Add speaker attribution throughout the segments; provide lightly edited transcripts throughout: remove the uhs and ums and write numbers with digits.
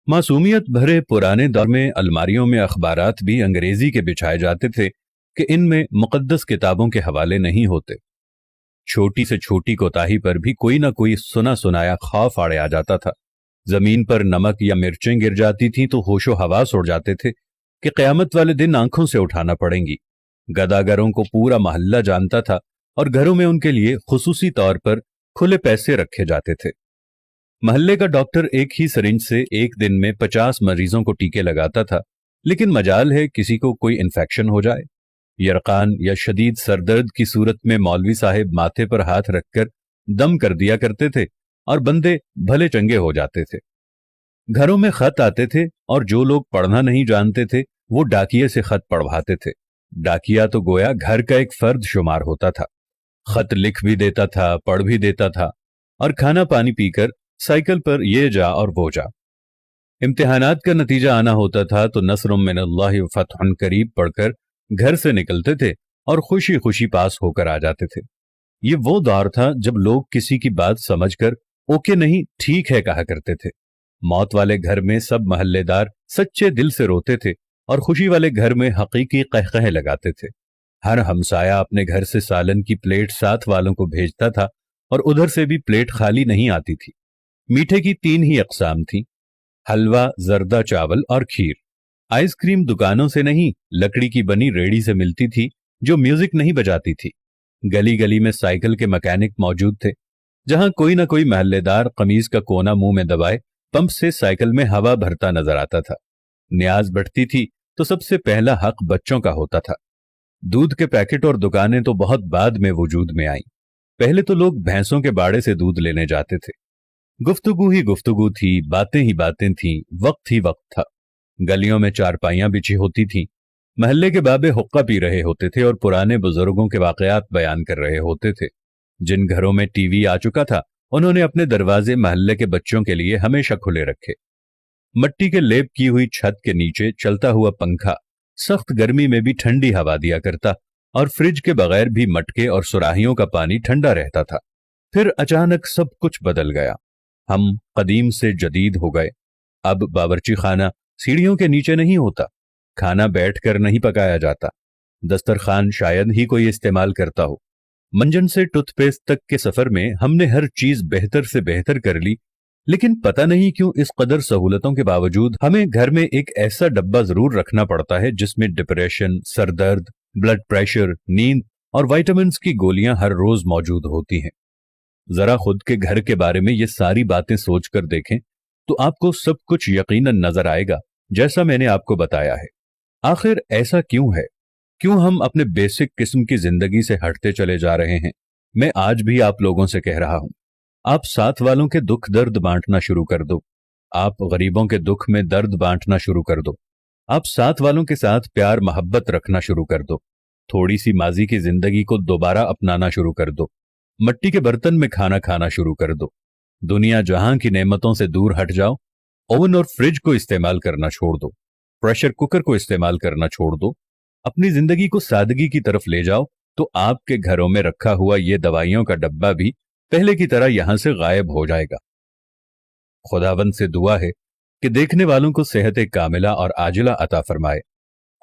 Speaker 1: मासूमियत भरे पुराने दौर में अलमारियों में अखबारात भी अंग्रेजी के बिछाए जाते थे कि इनमें मुकद्दस किताबों के हवाले नहीं होते। छोटी से छोटी कोताही पर भी कोई ना कोई सुना सुनाया खौफ आड़े आ जाता था। जमीन पर नमक या मिर्चें गिर जाती थीं तो होशो हवास उड़ जाते थे कि क़यामत वाले दिन आंखों से उठाना पड़ेंगी। गदागरों को पूरा मोहल्ला जानता था और घरों में उनके लिए खुसूसी तौर पर खुले पैसे रखे जाते थे। मोहल्ले का डॉक्टर एक ही सिरिंज से एक दिन में 50 मरीजों को टीके लगाता था, लेकिन मजाल है किसी को कोई इन्फेक्शन हो जाए। यरकान या शदीद सरदर्द की सूरत में मौलवी साहिब माथे पर हाथ रखकर दम कर दिया करते थे और बंदे भले चंगे हो जाते थे। घरों में खत आते थे और जो लोग पढ़ना नहीं जानते थे वो डाकिये से खत पढ़वाते थे। डाकिया तो गोया घर का एक फर्द शुमार होता था। खत लिख भी देता था, पढ़ भी देता था और खाना पानी पीकर साइकिल पर ये जा और वो जा। इम्तिहानात का नतीजा आना होता था तो नस्रुम मिनल्लाहि व फतहुन करीब पढ़कर घर से निकलते थे और खुशी खुशी पास होकर आ जाते थे। ये वो दौर था जब लोग किसी की बात समझकर ओके नहीं ठीक है कहा करते थे। मौत वाले घर में सब महल्लेदार सच्चे दिल से रोते थे और खुशी वाले घर में हकीकी कहकहे लगाते थे। हर हमसाया अपने घर से सालन की प्लेट साथ वालों को भेजता था और उधर से भी प्लेट खाली नहीं आती थी। मीठे की 3 ही अकसाम थी, हलवा, जर्दा चावल और खीर। आइसक्रीम दुकानों से नहीं, लकड़ी की बनी रेड़ी से मिलती थी जो म्यूजिक नहीं बजाती थी। गली गली में साइकिल के मैकेनिक मौजूद थे। जहां कोई ना कोई महल्लेदार कमीज का कोना मुंह में दबाए पंप से साइकिल में हवा भरता नजर आता था। न्याज बढ़ती थी तो सबसे पहला हक बच्चों का होता था। दूध के पैकेट और दुकानें तो बहुत बाद में वजूद में आईं। पहले तो लोग भैंसों के बाड़े से दूध लेने जाते थे। गुफ्तगू ही गुफ्तगू थी, बातें ही बातें थीं, वक्त ही वक्त था। गलियों में चारपाइयां बिछी होती थीं। महल्ले के बाबे हुक्का पी रहे होते थे और पुराने बुजुर्गों के वाकयात बयान कर रहे होते थे। जिन घरों में टीवी आ चुका था उन्होंने अपने दरवाजे महल्ले के बच्चों के लिए हमेशा खुले रखे। मट्टी के लेप की हुई छत के नीचे चलता हुआ पंखा सख्त गर्मी में भी ठंडी हवा दिया करता और फ्रिज के बगैर भी मटके और सुराहियों का पानी ठंडा रहता था। फिर अचानक सब कुछ बदल गया। हम कदीम से जदीद हो गए। अब बावर्ची खाना सीढ़ियों के नीचे नहीं होता, खाना बैठकर नहीं पकाया जाता, दस्तरखान शायद ही कोई इस्तेमाल करता हो। मंजन से टूथपेस्ट तक के सफर में हमने हर चीज बेहतर से बेहतर कर ली, लेकिन पता नहीं क्यों इस कदर सहूलतों के बावजूद हमें घर में एक ऐसा डब्बा जरूर रखना पड़ता है जिसमें डिप्रेशन, सरदर्द, ब्लड प्रेशर, नींद और विटामिन्स की गोलियां हर रोज मौजूद होती हैं। जरा खुद के घर के बारे में ये सारी बातें सोचकर देखें तो आपको सब कुछ यकीनन नजर आएगा जैसा मैंने आपको बताया है। आखिर ऐसा क्यों है? क्यों हम अपने बेसिक किस्म की जिंदगी से हटते चले जा रहे हैं? मैं आज भी आप लोगों से कह रहा हूं, आप साथ वालों के दुख दर्द बांटना शुरू कर दो। आप गरीबों के दुख में दर्द बांटना शुरू कर दो। आप साथ वालों के साथ प्यार मोहब्बत रखना शुरू कर दो। थोड़ी सी माजी की जिंदगी को दोबारा अपनाना शुरू कर दो। मट्टी के बर्तन में खाना खाना शुरू कर दो। दुनिया जहां की नेमतों से दूर हट जाओ। ओवन और फ्रिज को इस्तेमाल करना छोड़ दो। प्रेशर कुकर को इस्तेमाल करना छोड़ दो। अपनी जिंदगी को सादगी की तरफ ले जाओ तो आपके घरों में रखा हुआ ये दवाइयों का डब्बा भी पहले की तरह यहां से गायब हो जाएगा। खुदावंद से दुआ है कि देखने वालों को सेहत कामिला और आजिला अता फरमाए।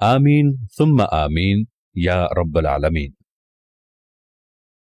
Speaker 1: आमीन सुम्मा आमीन या रब्बल आलमीन।